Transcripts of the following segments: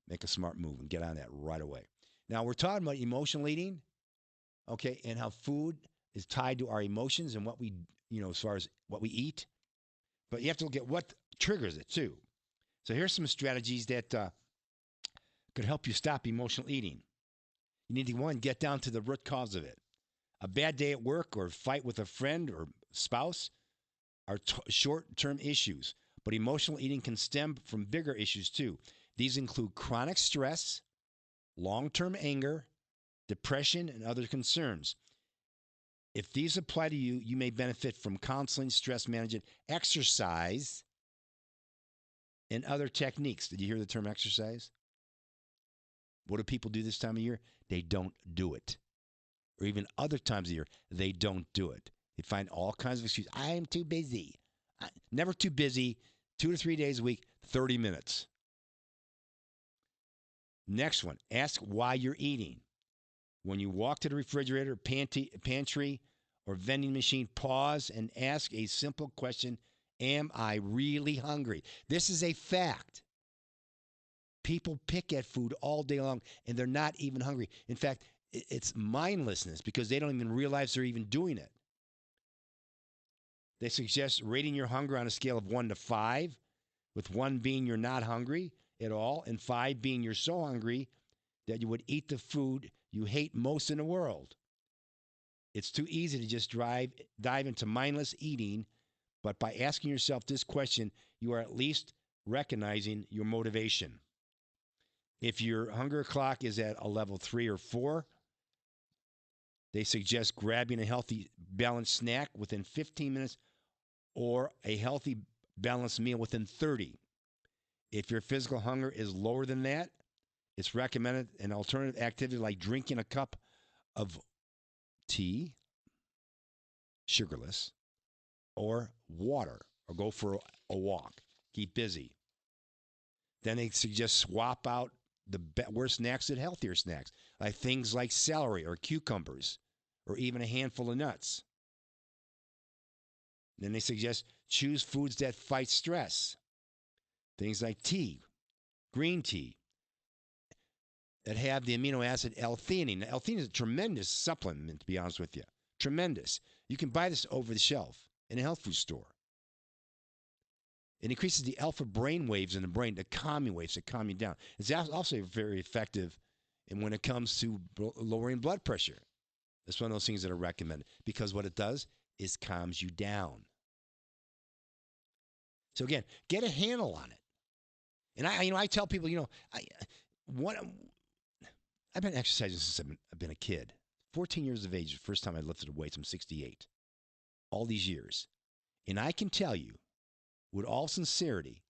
Make a smart move and get on that right away. Now, we're talking about emotional eating, okay, and how food is tied to our emotions and what we, as far as what we eat. But you have to look at what triggers it, too. So here's some strategies that could help you stop emotional eating. You need to, one, get down to the root cause of it. A bad day at work or fight with a friend or spouse are short term issues, but emotional eating can stem from bigger issues too. These include chronic stress, long term anger, depression, and other concerns. If these apply to you, you may benefit from counseling, stress management, exercise, and other techniques. Did you hear the term exercise? What do people do this time of year? They don't do it. Or even other times of year, they don't do it. They find all kinds of excuses. I am too busy. Never too busy. 2 to 3 days a week, 30 minutes. Next one, ask why you're eating. When you walk to the refrigerator, pantry, or vending machine, pause and ask a simple question. Am I really hungry? This is a fact. People pick at food all day long, and they're not even hungry. In fact, it's mindlessness because they don't even realize they're even doing it. They suggest rating your hunger on a scale of 1 to 5, with 1 being you're not hungry at all, and 5 being you're so hungry that you would eat the food you hate most in the world. It's too easy to just dive into mindless eating, but by asking yourself this question, you are at least recognizing your motivation. If your hunger clock is at a level 3 or 4, they suggest grabbing a healthy, balanced snack within 15 minutes or a healthy, balanced meal within 30. If your physical hunger is lower than that, it's recommended an alternative activity like drinking a cup of tea, sugarless, or water, or go for a walk. Keep busy. Then they suggest swap out the worst snacks with healthier snacks, like things like celery or cucumbers, or even a handful of nuts. Then they suggest choose foods that fight stress, things like tea, green tea, that have the amino acid L-theanine. Now, L-theanine is a tremendous supplement, to be honest with you. Tremendous. You can buy this over the shelf in a health food store. It increases the alpha brain waves in the brain, the calming waves that calm you down. It's also very effective when it comes to lowering blood pressure. It's one of those things that are recommended because what it does is calms you down. So again, get a handle on it. And I tell people, I've been exercising since I've been a kid. 14 years of age, the first time I lifted weights. I'm 68. All these years. And I can tell you, with all sincerity,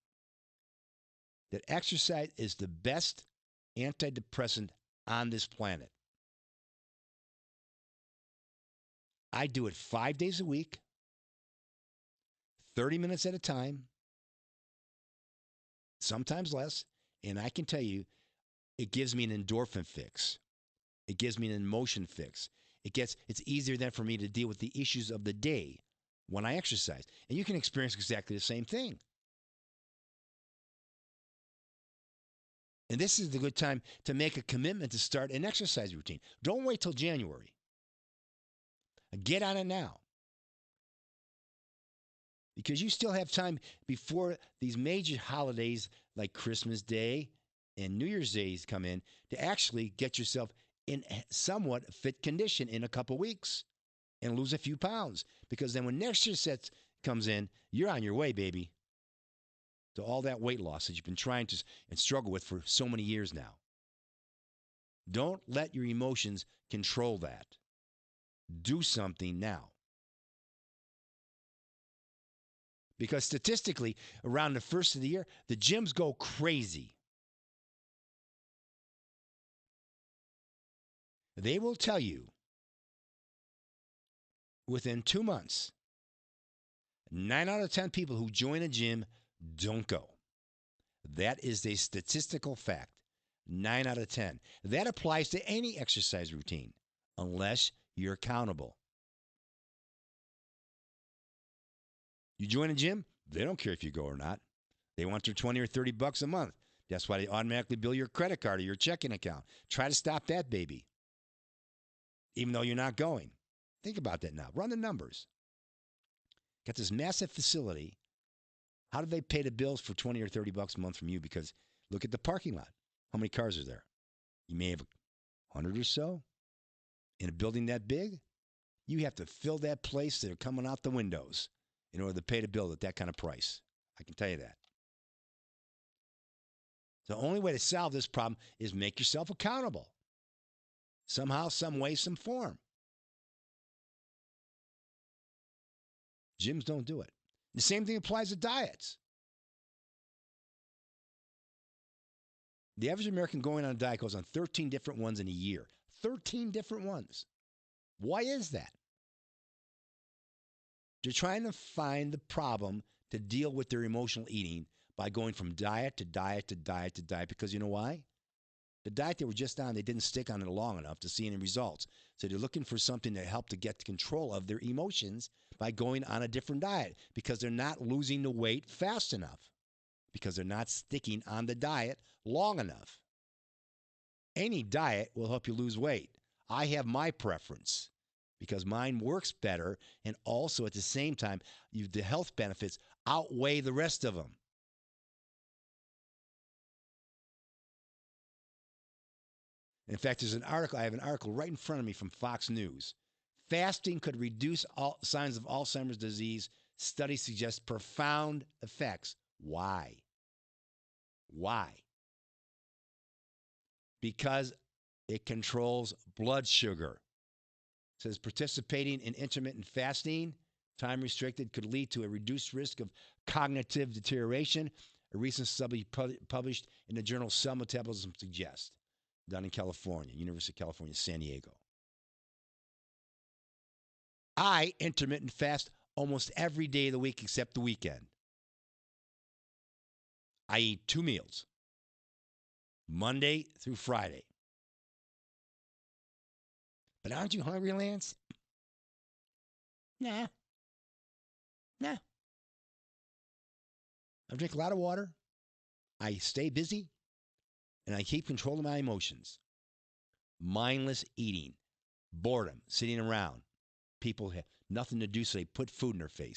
that exercise is the best antidepressant on this planet. I do it 5 days a week, 30 minutes at a time, sometimes less. And I can tell you, it gives me an endorphin fix. It gives me an emotion fix. It's easier then for me to deal with the issues of the day when I exercise. And you can experience exactly the same thing. And this is the good time to make a commitment to start an exercise routine. Don't wait till January. Get on it now. Because you still have time before these major holidays like Christmas Day and New Year's Day come in to actually get yourself in somewhat fit condition in a couple weeks and lose a few pounds. Because then when next year's set comes in, you're on your way, baby, to all that weight loss that you've been trying to and struggle with for so many years now. Don't let your emotions control that. Do something now. Because statistically, around the first of the year, the gyms go crazy. They will tell you within 2 months, 9 out of 10 people who join a gym don't go. That is a statistical fact. 9 out of 10. That applies to any exercise routine, unless you're accountable. You join a gym, they don't care if you go or not. They want their 20 or $30 a month That's why they automatically bill your credit card or your checking account. Try to stop that, baby, even though you're not going. Think about that now. Run the numbers. Got this massive facility. How do they pay the bills for 20 or 30 bucks a month from you? Because look at the parking lot. How many cars are there? You may have 100 or so in a building that big. You have to fill that place that are coming out the windows in order to pay the bill at that kind of price. I can tell you that. The only way to solve this problem is make yourself accountable. Somehow, some way, some form. Gyms don't do it. The same thing applies to diets. The average American going on a diet goes on 13 different ones in a year. 13 different ones. Why is that? They're trying to find the problem to deal with their emotional eating by going from diet to diet to diet to diet. Because you know why? The diet they were just on, they didn't stick on it long enough to see any results. So they're looking for something to help to get control of their emotions by going on a different diet because they're not losing the weight fast enough, because they're not sticking on the diet long enough. Any diet will help you lose weight. I have my preference because mine works better, and also at the same time, the health benefits outweigh the rest of them. In fact, there's an article, I have an article right in front of me from Fox News. Fasting could reduce signs of Alzheimer's disease. Studies suggest profound effects. Why? Why? Because it controls blood sugar. It says participating in intermittent fasting, time restricted, could lead to a reduced risk of cognitive deterioration. A recent study published in the journal Cell Metabolism suggests, done in California, University of California, San Diego. I intermittent fast almost every day of the week except the weekend. I eat 2 meals, Monday through Friday. But aren't you hungry, Lance? Nah. Nah. I drink a lot of water. I stay busy. And I keep control of my emotions. Mindless eating, boredom, sitting around. People have nothing to do, so they put food in their face.